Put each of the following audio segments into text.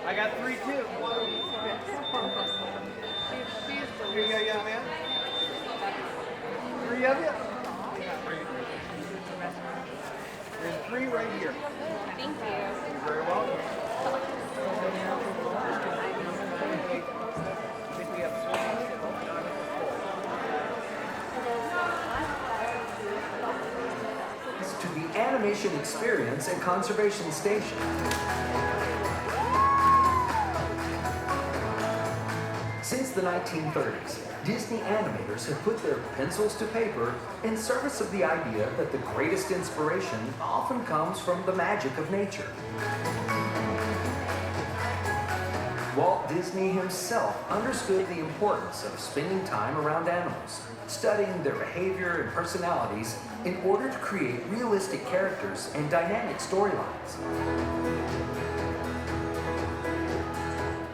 I got 3 too. Here you go, young man. 3 of you. There's 3 right here. Thank you. You're very welcome. I think we have to the Animation Experience and Conservation Station. Since the 1930s, Disney animators have put their pencils to paper in service of the idea that the greatest inspiration often comes from the magic of nature. Walt Disney himself understood the importance of spending time around animals, studying their behavior and personalities in order to create realistic characters and dynamic storylines.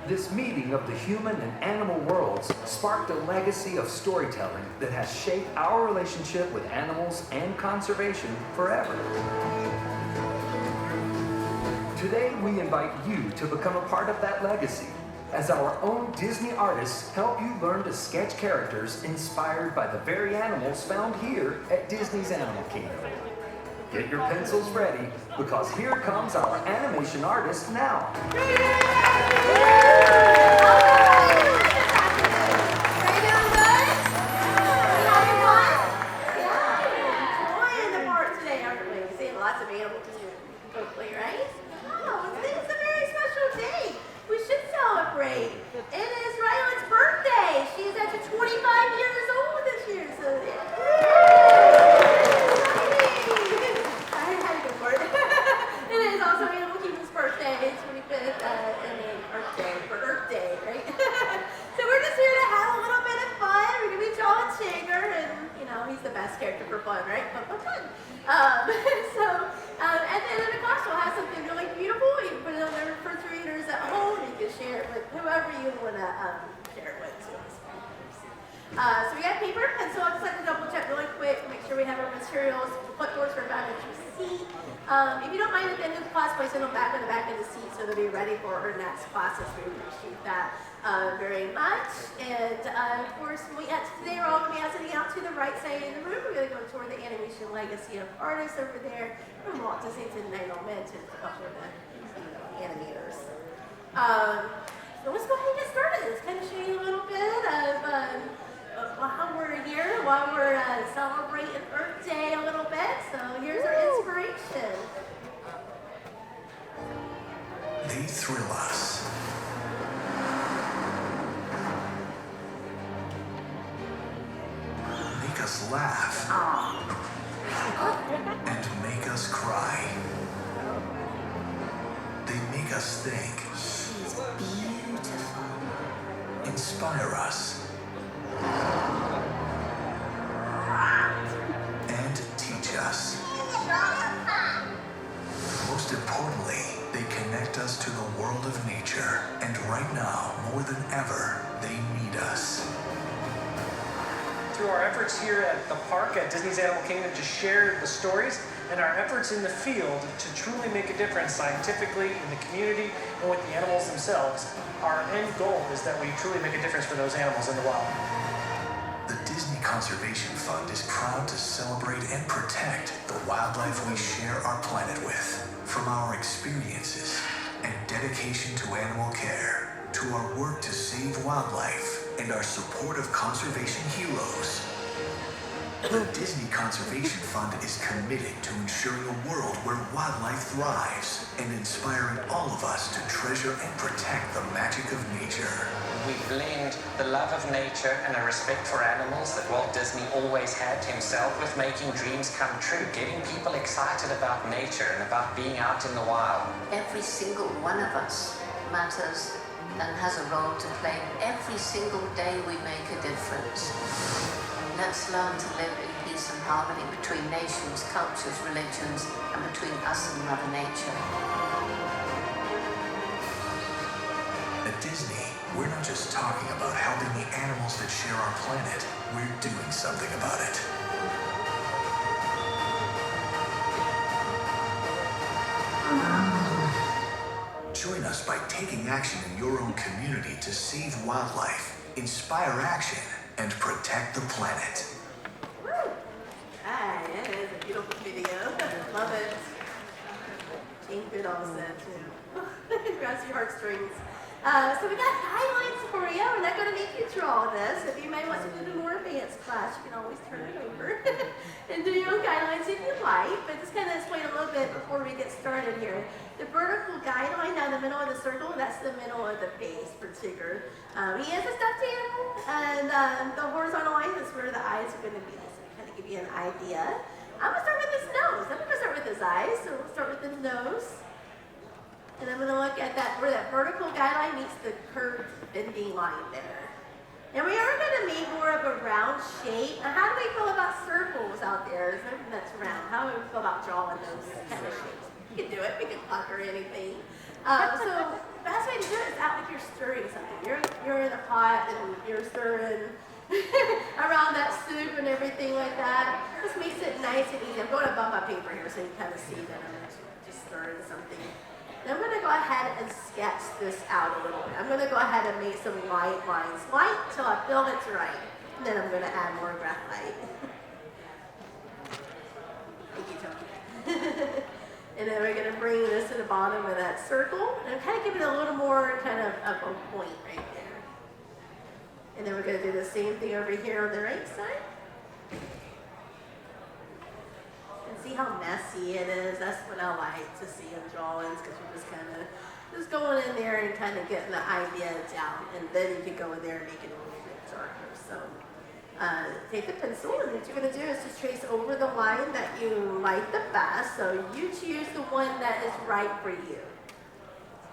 This meeting of the human and animal worlds sparked a legacy of storytelling that has shaped our relationship with animals and conservation forever. Today, we invite you to become a part of that legacy as our own Disney artists help you learn to sketch characters inspired by the very animals found here at Disney's Animal Kingdom. Get your pencils ready, because here comes our animation artist now. At the end of the class, we'll have something really beautiful. You can put it on the refrigerators at home. You can share it with whoever you want to share it with. So we got paper and pencil. I just like to double check really quick, make sure we have our materials. Clipboards for back at your seat. If you don't mind, at the end of the class, placing them back in the back of the seat so they'll be ready for our next classes. We appreciate that very much. And of course, today we're all going to be sitting out to the right side of the room. We're going to go toward the animation legacy of artists over there from Walt Disney's enablement and a couple of the animators. So let's go ahead and get started. Let's kind of show you a little bit of how we're here, while we're celebrating Earth Day a little bit. So here's our inspiration. They thrill us. Make us laugh. And make us cry. They make us think. She's beautiful. Inspire us. And teach us. Most importantly, they connect us to the world of nature. And right now, more than ever, they need us. Through our efforts here at the park at Disney's Animal Kingdom to share the stories, and our efforts in the field to truly make a difference scientifically in the community and with the animals themselves, our end goal is that we truly make a difference for those animals in the wild. The Disney Conservation Fund is proud to celebrate and protect the wildlife we share our planet with. From our experiences and dedication to animal care, to our work to save wildlife and our support of conservation heroes, the Disney Conservation Fund is committed to ensuring a world where wildlife thrives and inspiring all of us to treasure and protect the magic of nature. We blend the love of nature and a respect for animals that Walt Disney always had himself with making dreams come true, getting people excited about nature and about being out in the wild. Every single one of us matters and has a role to play. Every single day we make a difference. Let's learn to live in peace and harmony between nations, cultures, religions, and between us and Mother Nature. At Disney, we're not just talking about helping the animals that share our planet, we're doing something about it. by taking action in your own community to save wildlife, inspire action, and protect the planet. Woo! Ah, it is a beautiful video. Love it. Jane Goodall said too. Grabs your heartstrings. So we got guidelines for you. We're not going to make you draw this. If you may want to do the more advanced class, you can always turn it over and do your own guidelines if you like. But just kind of explain a little bit before we get started here. The vertical guideline down the middle of the circle, that's the middle of the face for Tigger. He is a stuffed animal, and the horizontal line is where the eyes are going to be. So kind of give you an idea. I'm going to start with his nose. I'm going to start with his eyes. So we'll start with the nose. And I'm going to look at that where that vertical guideline meets the curved bending line there. And we are going to make more of a round shape. Now, how do we feel about circles out there? Something that's round. How do we feel about drawing those kind of shapes? You can do it. We can pluck or anything. So the best way to do it is out like you're stirring something. You're in a pot and you're stirring around that soup and everything like that. This makes it nice and easy. I'm going to bump my paper here so you can kind of see that I'm just stirring something. And I'm going to go ahead and sketch this out a little bit. I'm going to go ahead and make some light lines. Light till I feel it's right. And then I'm going to add more graphite. Thank you, Tony. And then we're going to bring this to the bottom of that circle. And kind of give it a little more kind of a point right there. And then we're going to do the same thing over here on the right side. See how messy it is. That's what I like to see in drawings, because you're just kind of just going in there and kind of getting the idea down, and then you can go in there and make it a little bit darker. So take the pencil, and what you're going to do is just trace over the line that you like the best. So you choose the one that is right for you,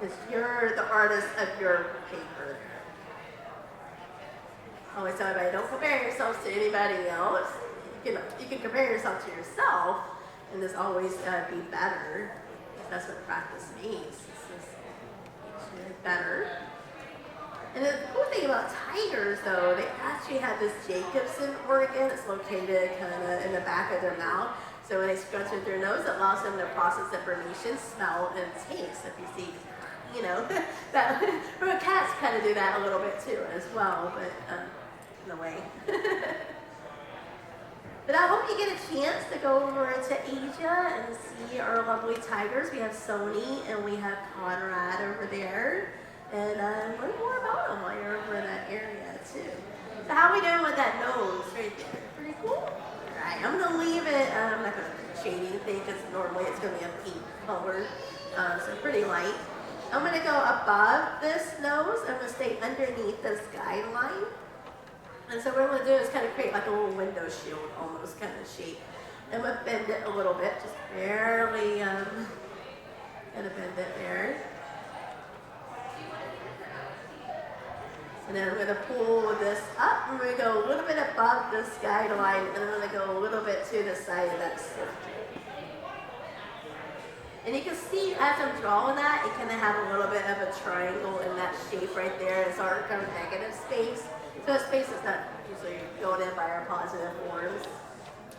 because you're the artist of your paper. I always tell everybody, don't compare yourself to anybody else. You can compare yourself to yourself, and this always be better. That's what practice means. It's just better. And the cool thing about tigers, though, they actually have this Jacobson organ. It's located kind of in the back of their mouth. So when they scrunch with their nose, it allows them to process information, smell, and taste. If you see, you know, that cats kind of do that a little bit too, as well, but in a way. But I hope you get a chance to go over to Asia and see our lovely tigers. We have Sony and we have Conrad over there. And learn more about them while you're over in that area too. So how are we doing with that nose right there? Pretty cool? All right, I'm gonna leave it, I'm not gonna shade anything because normally it's gonna be a pink color. So pretty light. I'm gonna go above this nose. I'm gonna stay underneath this guideline. And so what I'm going to do is kind of create like a little window shield almost kind of shape. I'm going to bend it a little bit, just barely kind of bend it there. And then I'm going to pull this up. I'm going to go a little bit above this guideline, and I'm going to go a little bit to the side of that circle. And you can see as I'm drawing that, it kind of have a little bit of a triangle in that shape right there. It's our kind of negative space. So the space is not usually going in by our positive forms.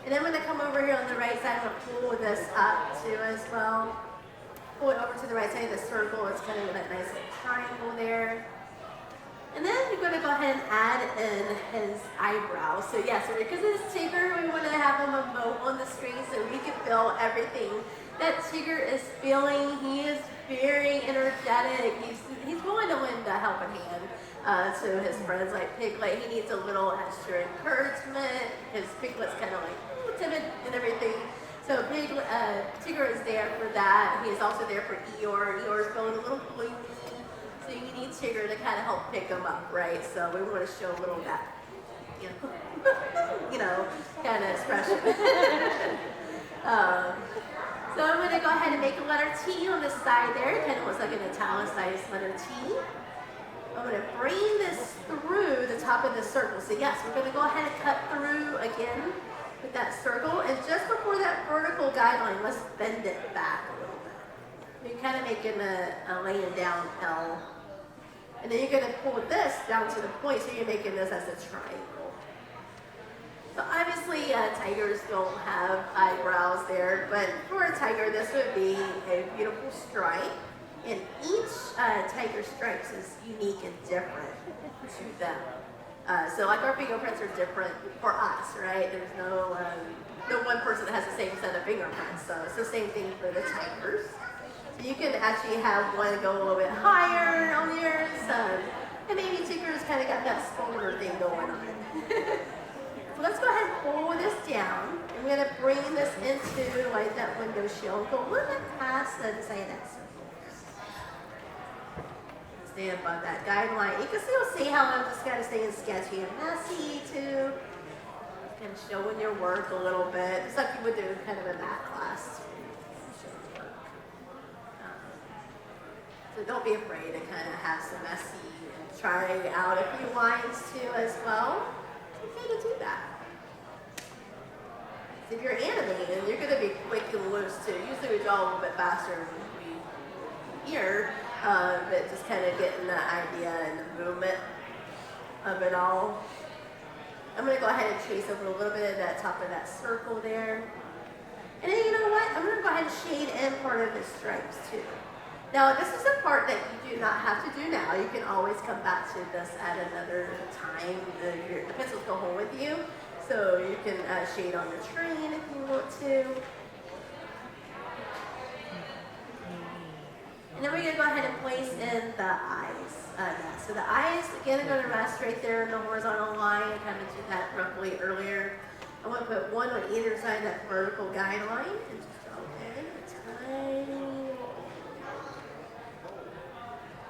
And then when I come over here on the right side, I'm going to pull this up too as well. Pull it over to the right side of the circle. It's kind of that nice little triangle there. And then you're going to go ahead and add in his eyebrows. So yes, because it's Tigger, we want to have him emote on the screen so we can feel everything that Tigger is feeling. He is very energetic. He's willing to lend a helping hand to his friends like Piglet. He needs a little extra encouragement because Piglet's kind of like timid and everything. So Tigger is there for that. He is also there for Eeyore. Eeyore's feeling a little gloomy. So you need Tigger to kind of help pick him up, right? So we want to show a little of that, you know, kind of expression. So I'm going to go ahead and make a letter T on the side there. It kind of looks like an italicized letter T. I'm going to bring this through the top of the circle. So yes, we're going to go ahead and cut through again with that circle. And just before that vertical guideline, let's bend it back a little bit. You're kind of making a laying down L. And then you're going to pull this down to the point, so you're making this as a triangle. So obviously tigers don't have eyebrows there, but for a tiger this would be a beautiful stripe. And each tiger stripes is unique and different to them. So like our fingerprints are different for us, right? There's no one person that has the same set of fingerprints. So it's the same thing for the tigers. So you can actually have one go a little bit higher on yours. And maybe tigers kind of got that spoiler thing going on. So let's go ahead and pull this down. I'm going to bring this into like that window shield. Go a little bit past the design that circle. Stay above that guideline. You can still see how I'm just kind of staying sketchy and messy too. And showing your work a little bit, just like you would do kind of in math class. So don't be afraid to kind of have some messy and try out a few lines too as well. It's okay to do that. So if you're animating, you're going to be quick and loose too. Usually we draw a little bit faster than we here. But just kind of getting the idea and the movement of it all. I'm going to go ahead and trace over a little bit of that top of that circle there. And then you know what? I'm going to go ahead and shade in part of the stripes too. Now this is a part that you do not have to do now. You can always come back to this at another time. The pencils go home with you. So you can shade on the train if you want to. And then we're going to go ahead and place in the eyes. So the eyes, again, are going to rest right there in the horizontal line. I kind of did that roughly earlier. I want to put one on either side of that vertical guideline. And just draw in a tiny.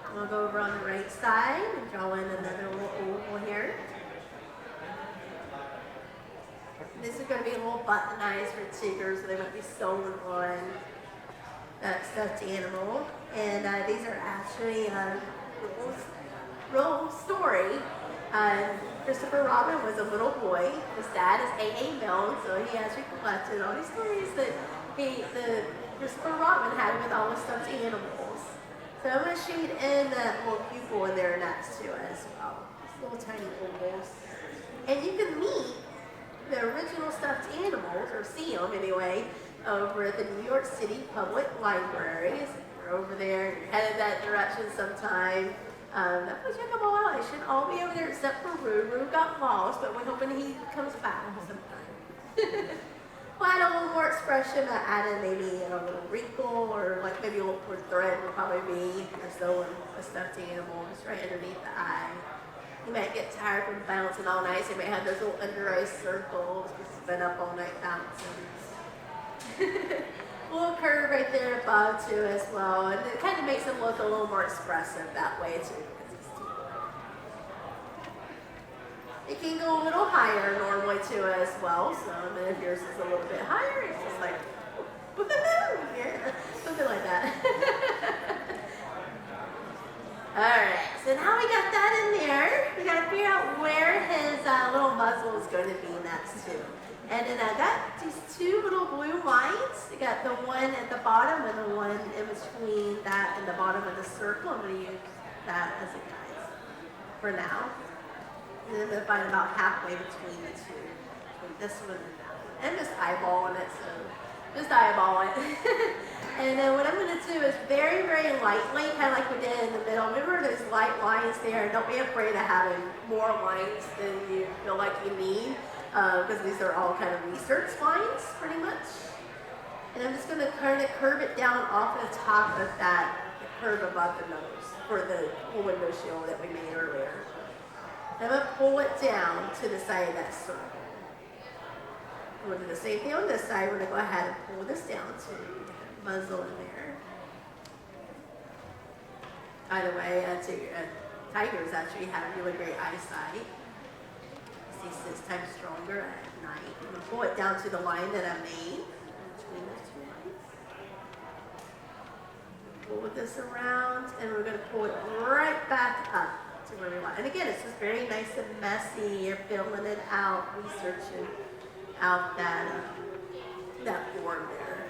I'm going to go over on the right side and draw in another little oval here. This is going to be a little button eyes for tigers, so they might be sewn on that stuffed animal. And these are actually real story. Christopher Robin was a little boy. His dad is A.A. Milne, so he actually collected all these stories that Christopher Robin had with all the stuffed animals. So I'm going to shade in that little pupil in there next to it as well. Just little tiny ovals. And you can meet the original stuffed animals, or see them anyway, over at the New York City Public Library. So you're over there, you're headed that direction sometime. Definitely check them all out. They should all be over there except for Roo. Roo got lost, but we're hoping he comes back sometime. We'll add a little more expression. I added maybe a little wrinkle, or like maybe a little more thread would probably be or so a stuffed animal just right underneath the eye. You might get tired from bouncing all night, so you might have those little under eye circles, just been up all night bouncing. A little curve right there above too as well, and it kind of makes it look a little more expressive that way too. It can go a little higher normally too as well, so then if yours is a little bit higher, it's just like, woohoo, yeah, something like that. Alright, so now we got that in there. We got to figure out where his little muzzle is going to be next to. And then I got these two little blue lines. I got the one at the bottom and the one in between that and the bottom of the circle. I'm going to use that as a guide for now. And then I'm going to find about halfway between the two, between this one and that one. I'm just eyeballing it, so just eyeball it. And then what I'm going to do is very, very lightly, kind of like we did in the middle. Remember those light lines there? Don't be afraid of having more lines than you feel like you need. Because these are all kind of research lines, pretty much. And I'm just going to kind of curve it down off the top of that curve above the nose for the window shield that we made earlier. I'm going to pull it down to the side of that circle. We'll do the same thing on this side. We're going to go ahead and pull this down to muzzle in there. By the way, tigers actually have really great eyesight. 6 times stronger at night. I'm going to pull it down to the line that I made between those two lines. Pull this around, and we're going to pull it right back up to where we want. And again, it's just very nice and messy. You're filling it out, researching out that form there.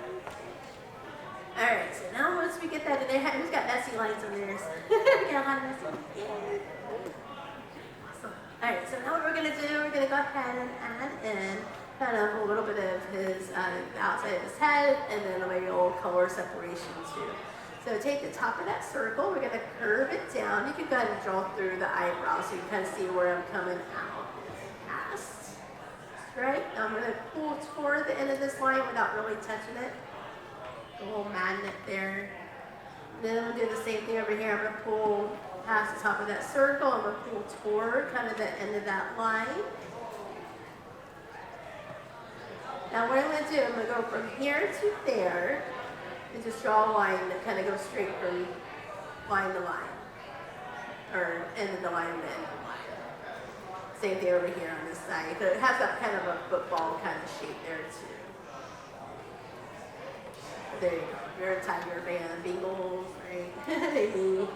All right, so now once we get that in there, who's got messy lines on theirs? We got a lot of messy lines. Yeah. All right, so now what we're going to do, we're going to go ahead and add in kind of a little bit of his, the outside of his head, and then maybe a little color separation too. So take the top of that circle, we're gonna curve it down. You can go ahead and draw through the eyebrow so you can kind of see where I'm coming out. Past, right? Now I'm gonna pull toward the end of this line without really touching it. A little magnet there. Then I'm gonna do the same thing over here. I'm gonna pull past the top of that circle. I'm gonna pull toward kind of the end of that line. Now what I'm gonna do, I'm gonna go from here to there and just draw a line that kind of goes straight from line to line. Or end of the line to end of the line. Same thing over here on this side. It has that kind of a football kind of shape there too. There you go. You're a Tiger fan, Beagles, right? Maybe.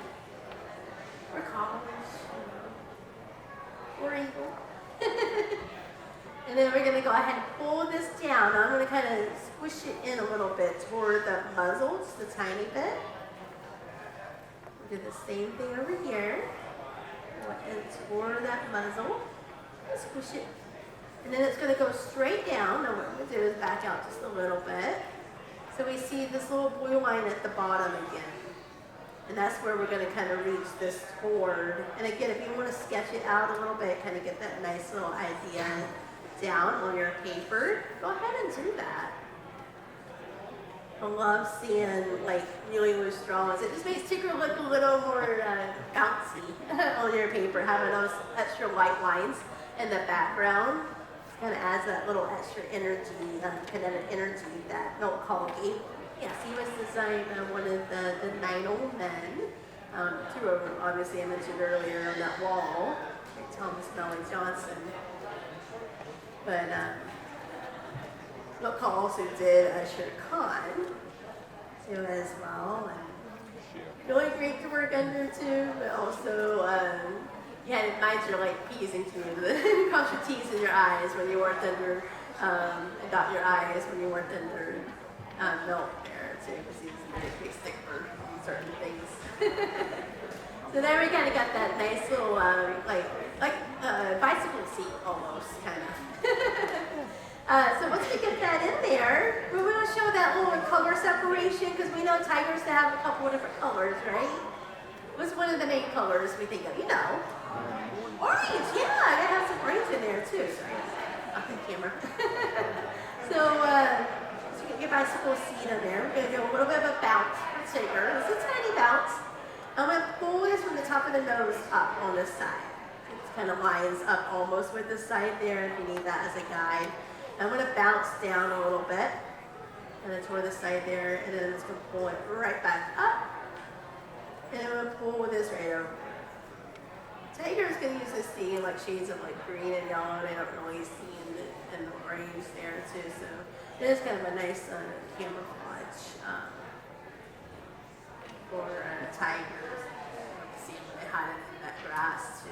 Or college, or Eagle. And then we're gonna go ahead and pull this down. Now I'm gonna kind of squish it in a little bit toward the muzzle, just a tiny bit. We'll do the same thing over here. Pull it in toward that muzzle. Squish it. And then it's gonna go straight down. Now what I'm gonna do is back out just a little bit. So we see this little blue line at the bottom again. And that's where we're going to kind of reach this toward. And again, if you want to sketch it out a little bit, kind of get that nice little idea down on your paper, go ahead and do that. I love seeing like really loose drawings. It just makes Tinker look a little more bouncy on your paper, having those extra white lines in the background. Kind of adds that little extra energy, kinetic energy that Milt Hall gave. Yes, he was designed one of the 9 old men. Two of them, obviously, I mentioned earlier on that wall, like Thomas Melly Johnson. But Milt Hall also did Shere Khan too as well. And really great to work under too, but also. You had to mind your like P's and Q's, cross your T's in your eyes when you worked under, and dot your I's when you worked under Milt there too, because he was a very big stickler on certain things. So there we kind of got that nice little like bicycle seat almost kind of. So once we get that in there, we want to show that little color separation because we know tigers have a couple of different colors, right? What's one of the main colors we think of? You know. Orange, yeah, I gotta have some orange in there too. Sorry, off the camera. So you get your bicycle seat in there. We're gonna do a little bit of a bounce for Tinker. It's a tiny bounce. I'm gonna pull this from the top of the nose up on this side. It kind of lines up almost with the side there if you need that as a guide. I'm gonna bounce down a little bit, and then toward the side there, and then it's gonna pull it right back up, and I'm gonna pull this right over. Tigers can usually see like shades of like green and yellow. They don't really see in the orange there too. So it is kind of a nice camouflage for tigers. See when they hide in that grass too.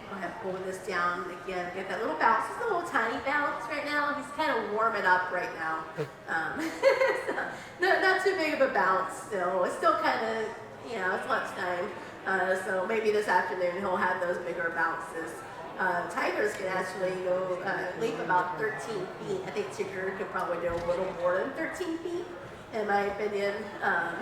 Go ahead and pull this down again. Get that little bounce. Just a little tiny bounce right now. He's kind of warming up right now. So, not too big of a bounce still. It's still kind of, you know, it's lunchtime. So maybe this afternoon he'll have those bigger bounces. Tigers can actually go leap about 13 feet. I think Tinker could probably do a little more than 13 feet, in my opinion. And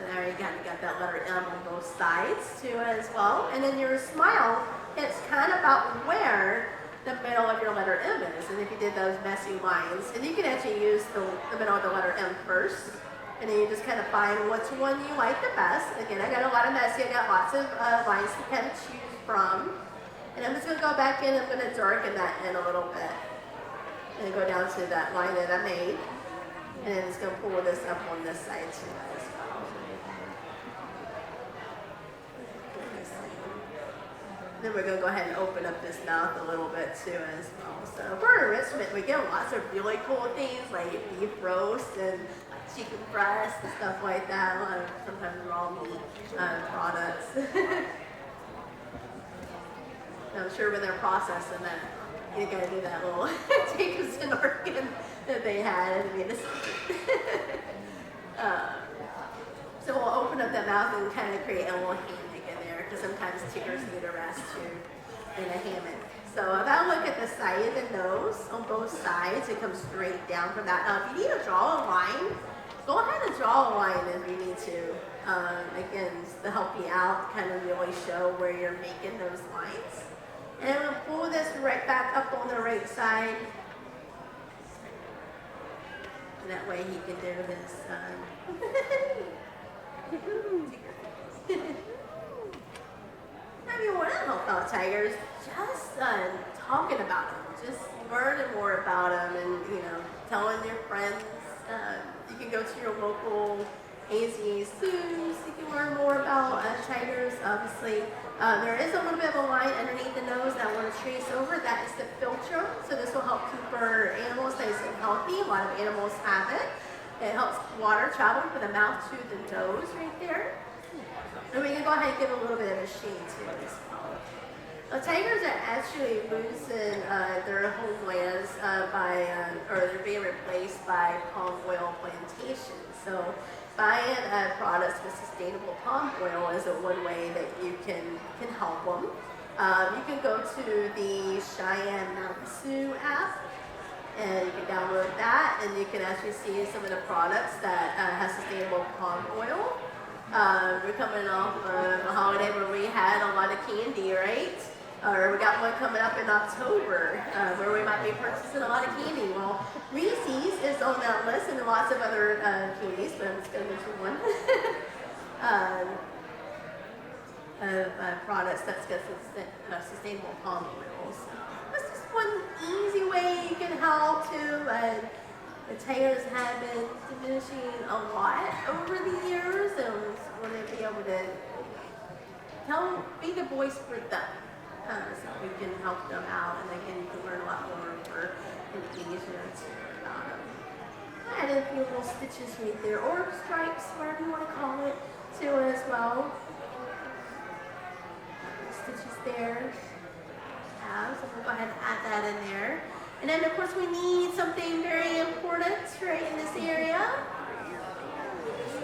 there you got that letter M on both sides too as well. And then your smile, it's kind of about where the middle of your letter M is. And if you did those messy lines, and you can actually use the middle of the letter M first. And then you just kind of find which one you like the best. Again, I got a lot of messy. I got lots of lines to kind of choose from. And I'm just going to go back in. I'm going to darken that in a little bit. And then go down to that line that I made. And then it's going to pull this up on this side too as well. Then we're going to go ahead and open up this mouth a little bit too as well. So for enrichment, we get lots of really cool things like beef roast and chicken breast and stuff like that. A lot of sometimes raw meat products. I'm sure when they're processing that, you're going to do that little Jacobson organ that they had. I mean, so we'll open up that mouth and kind of create a little hammock in there because sometimes tigers need a rest too in a hammock. So if I look at the side of the nose on both sides, it comes straight down from that. Now, if you need to draw a line, go ahead and draw a line if you need to. Again, to help you out, kind of really show where you're making those lines. And I'm going to pull this right back up on the right side. And that way he can do his, if you want to help out tigers, just talking about them, just learning more about them, and telling your friends. You can go to your local AZA zoos. You can learn more about tigers. Obviously, there is a little bit of a line underneath the nose that I want to trace over. That is the filter. So this will help keep our animals nice and healthy. A lot of animals have it. It helps water travel from the mouth to the nose right there. And we can go ahead and give a little bit of a shade to it as well. Tigers are actually losing their homelands or they're being replaced by palm oil plantations. So buying products with sustainable palm oil is one way that you can help them. You can go to the Cheyenne Mountain Sioux app, and you can download that, and you can actually see some of the products that have sustainable palm oil. We're coming off of a holiday where we had a lot of candy, right? Or we got one coming up in October where we might be purchasing a lot of candy. Well, Reese's is on that list and lots of other candies, but I'm just going to mention one. Of products that's got sustainable palm oil. So that's just one easy way you can help too. The tigers have been diminishing a lot over the years, and we want to be able to be the voice for them. So we can help them out, and again, you can learn a lot more over in Asia too about them. I added a few little stitches right there, or stripes, whatever you want to call it, too as well. Stitches there. So we'll go ahead and add that in there. And then, of course, we need something very important right in this area.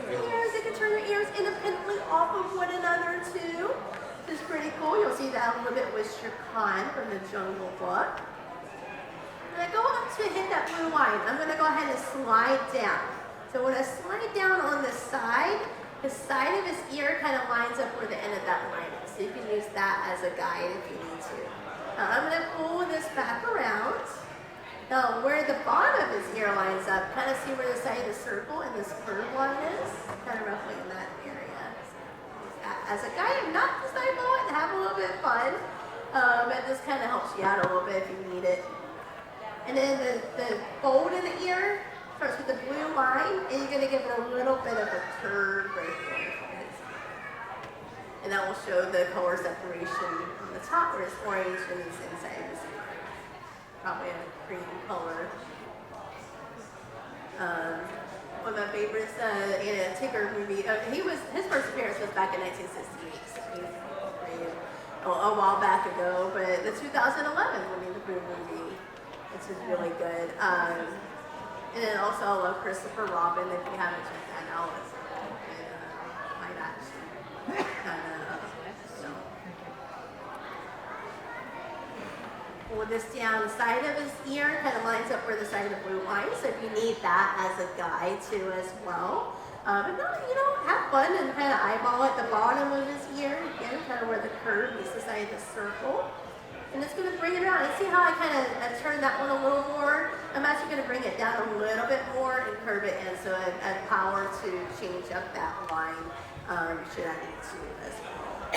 Ears, you can turn your ears independently off of one another too. Which is pretty cool. You'll see that a little bit with Shere Khan from the Jungle Book. And I go up to hit that blue line. I'm going to go ahead and slide down. So when I slide down on the side of his ear kind of lines up where the end of that line is. So you can use that as a guide if you need to. Now I'm going to pull this back around. Now where the bottom of his ear lines up, kind of see where the side of the circle and this curved line is. Kind of roughly in that area. As a guide, not just eyeball it and have a little bit of fun. But this kind of helps you out a little bit if you need it. And then the fold in the ear starts with the blue line, and you're going to give it a little bit of a curve right there. And that will show the color separation on the top where it's orange and it's inside of his ear. Probably a cream color. One of my favorites in a Tigger movie. His first appearance was back in 1968, so he's a while back ago. But the 2011 Winnie the Pooh movie, which is really good. And then also I love Christopher Robin. If you haven't checked that out, it's live action. Pull this down the side of his ear, kind of lines up where the side of the blue line. So if you need that as a guide too as well. But no, have fun and kind of eyeball at the bottom of his ear, again, kind of where the curve meets the side of the circle. And it's going to bring it around. And see how I kind of turn that one a little more? I'm actually going to bring it down a little bit more and curve it in, so I have power to change up that line should I need to as well.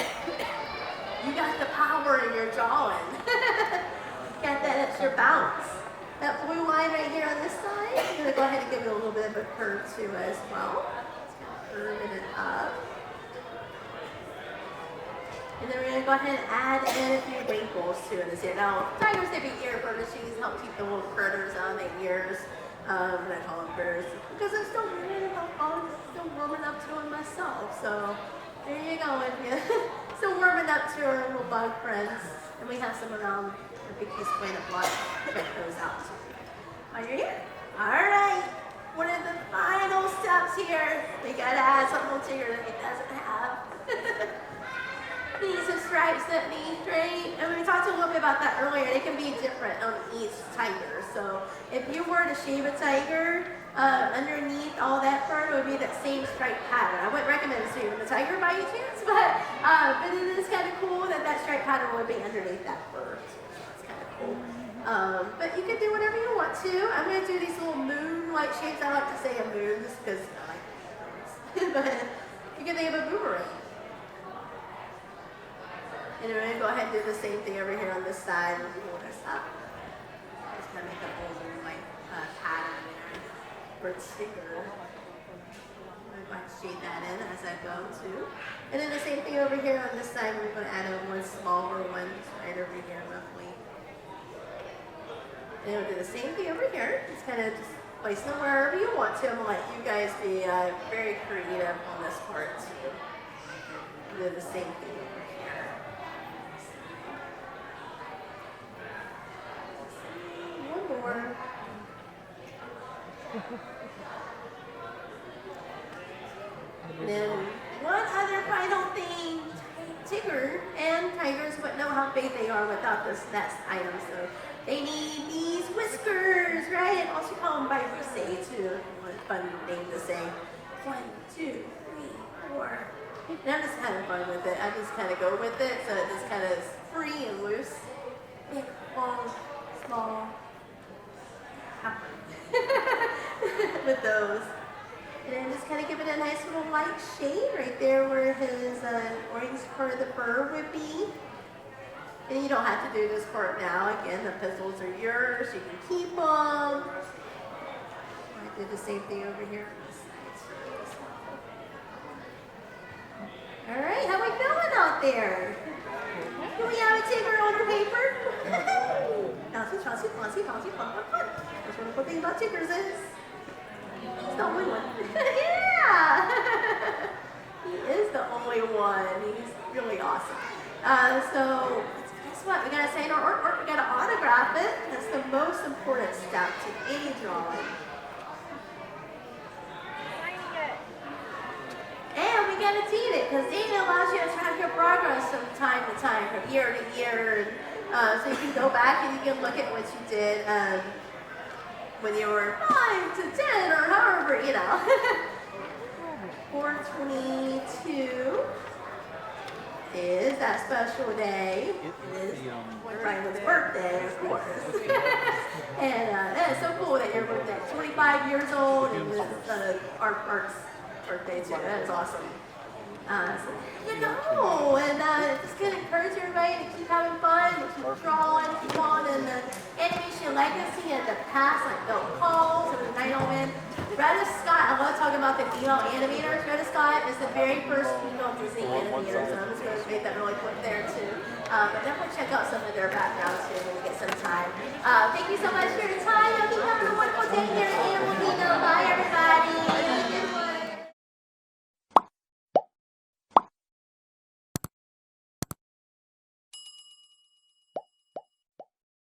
You got the power in your drawing. Got that extra bounce. That blue line right here on this side, I'm going to go ahead and give it a little bit of a curve too as well. Just kind of curving it up. And then we're going to go ahead and add in a few wrinkles too in this ear. Now, tigers, they be ear furnishings, help keep the little critters on their ears. And I call them critters because I'm still learning about calling them, still warming up to them myself. So there you go. Still warming up to our little bug friends. And we have some around Rafiki's Planet Blood. Check those out too. While you're here. Alright. One of the final steps here. We gotta add something to Tigger that he doesn't have. You need some stripes underneath, right? And we talked a little bit about that earlier. They can be different on each tiger. So if you were to shave a tiger, underneath all that fur, it would be that same stripe pattern. I wouldn't recommend shaving the tiger by any chance, but it is kind of cool that that stripe pattern would be underneath that fur. So it's kind of cool. But you can do whatever you want to. I'm going to do these little moon-like shapes. I like to say a moon just because I like moons. But you can think of a boomerang. And we're going to go ahead and do the same thing over here on this side. We'll pull this up. Just kind of make a whole moon-like pattern there. For its finger. I'm going to shade that in as I go too. And then the same thing over here on this side. We're going to add one smaller one right over here roughly. And we'll do the same thing over here. Just kind of just place them wherever you want to. I'm going to let you guys be very creative on this part. Do the same thing over here. One more. And then one other final thing. Tigger and tigers wouldn't know how big they are without this nest item. So they need these whiskers, right? And also call them by Rafiki too. What a fun name to say. 1, 2, 3, 4. And I'm just having fun with it. I just kind of go with it, so it just kind of is free and loose. Big, long, small. With those. And then just kind of give it a nice little light shade right there where his orange part of the fur would be. And you don't have to do this part now. Again, the pistols are yours. You can keep them. I did the same thing over here on this side. All right, how we feeling out there? Do we have a tiger on our paper? Bouncy, bouncy, bouncy, bouncy, fun, fun, fun. That's what the cool thing about tigers is. He's the only one. Yeah! He is the only one. He's really awesome. So, guess what? We gotta sign our artwork. We gotta autograph it. That's the most important step to any drawing. And we gotta date it, because dating allows you to track your progress from time to time, from year to year. So you can go back and you can look at what you did when you were 5 to 10 or however, you know. 4/22 is that special day. It is Ryan's birthday, of course. And that is so cool that your birthday is 25 years old and it's Art's birthday too. That is awesome. So, you know, and just gonna encourage everybody to keep having fun, to keep drawing, keep on in the animation legacy and the past, like Bill Coles and the Night Omen. Retta Scott, I love talking about the female animators. Retta Scott is the very first female Disney animator, so I'm just gonna make that really quick there too. But definitely check out some of their background.